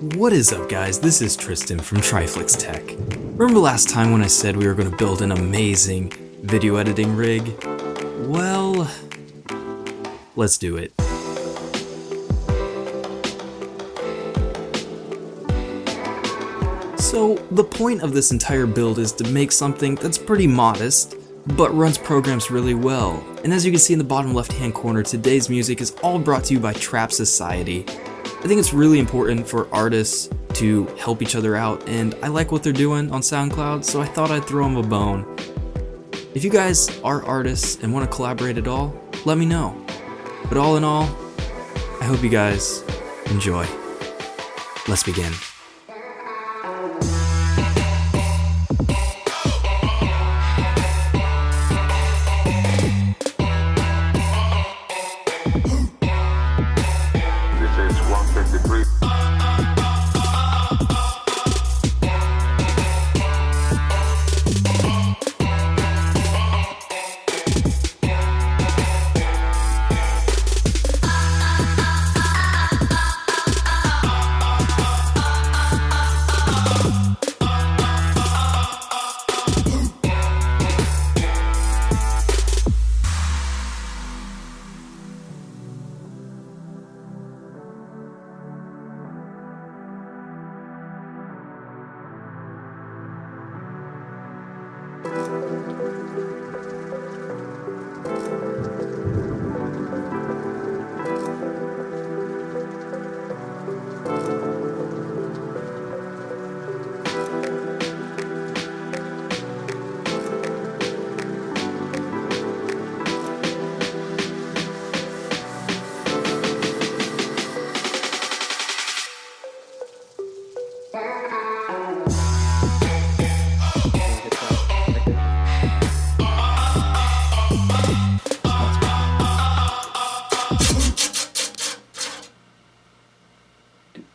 What is up, guys? This is Tristan from TRIFLIX Tech. Remember last time when I said we were going to build an amazing video editing rig? Well, let's do it. So, the point of this entire build is to make something that's pretty modest, but runs programs really well. And as you can see in the bottom left hand corner, today's music is all brought to you by Trap Society. I think it's really important for artists to help each other out, and I like what they're doing on SoundCloud, so I thought I'd throw them a bone. If you guys are artists and want to collaborate at all, let me know. But all in all, I hope you guys enjoy. Let's begin.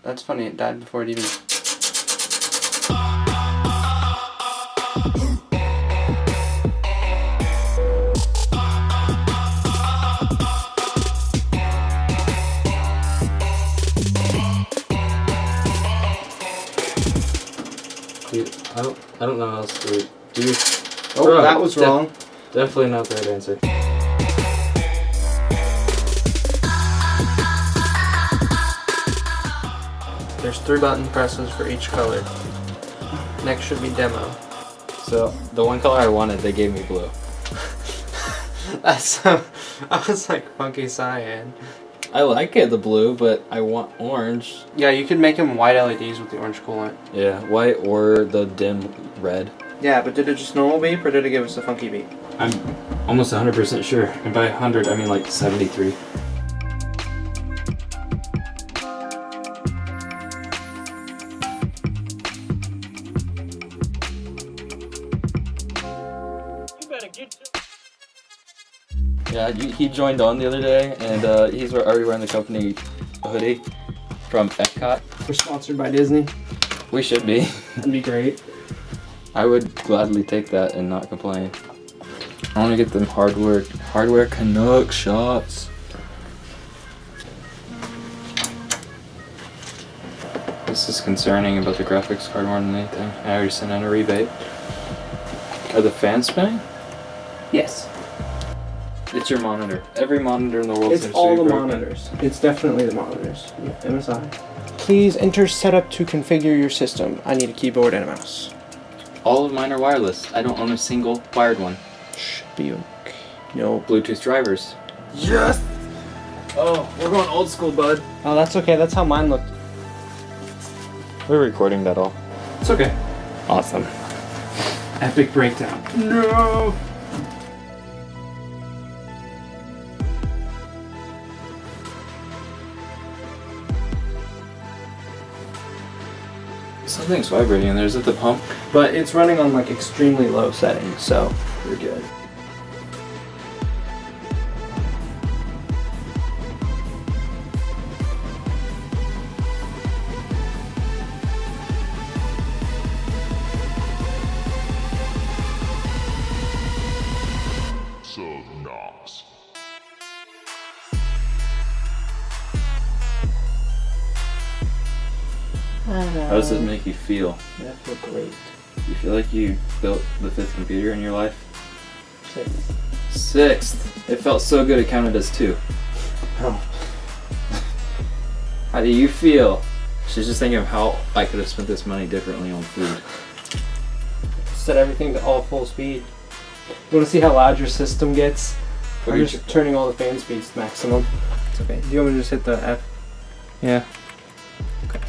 That's funny, it died before it even... Dude, I don't know how else to do. Oh, bro, that was wrong. Definitely not the right answer. There's 3 button presses for each color. Next should be demo. So, the one color I wanted, they gave me blue. That's so... I was like, funky cyan. I like it, the blue, but I want orange. Yeah, you could make them white LEDs with the orange coolant. Yeah, white or the dim red. Yeah, but did it just normal beep, or did it give us a funky beep? I'm almost 100% sure. And by 100, I mean like 73. Yeah, he joined on the other day, and he's already wearing the company hoodie from Epcot. We're sponsored by Disney. We should be. That'd be great. I would gladly take that and not complain. I want to get them hardware Canuck shots. This is concerning about the graphics card more than anything. I already sent in a rebate. Are the fans spinning? Yes. It's your monitor. Every monitor in the world It's seems all to the be broken. monitors. It's definitely the monitors. MSI. Please enter setup to configure your system. I need a keyboard and a mouse. All of mine are wireless. I don't own a single wired one. Should be okay. No. Bluetooth drivers. Yes! Oh, we're going old school, bud. Oh, that's okay. That's how mine looked. We're recording that all. It's okay. Awesome. Epic breakdown. No! Something's vibrating in there. Is it the pump? But it's running on like extremely low settings, so we're good. How does it make you feel? I feel great. You feel like you built the 5th computer in your life? 6th. It felt so good it counted as 2. Oh. How do you feel? She's just thinking of how I could have spent this money differently on food. Set everything to all full speed. You want to see how loud your system gets? I'm just turning all the fan speeds to maximum. It's okay. Do you want me to just hit the F? Yeah. Okay.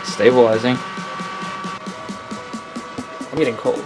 Stabilizing. I'm getting cold.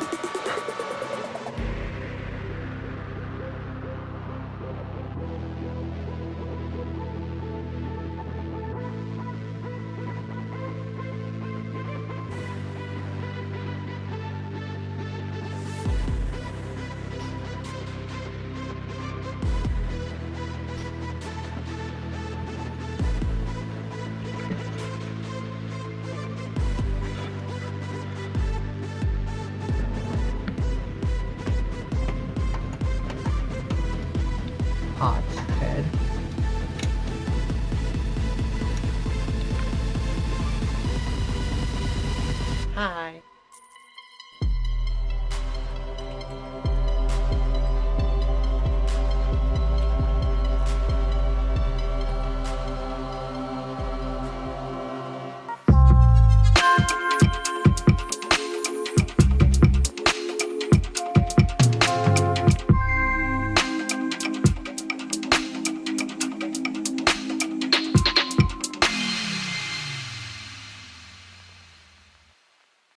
Hot head. Hi.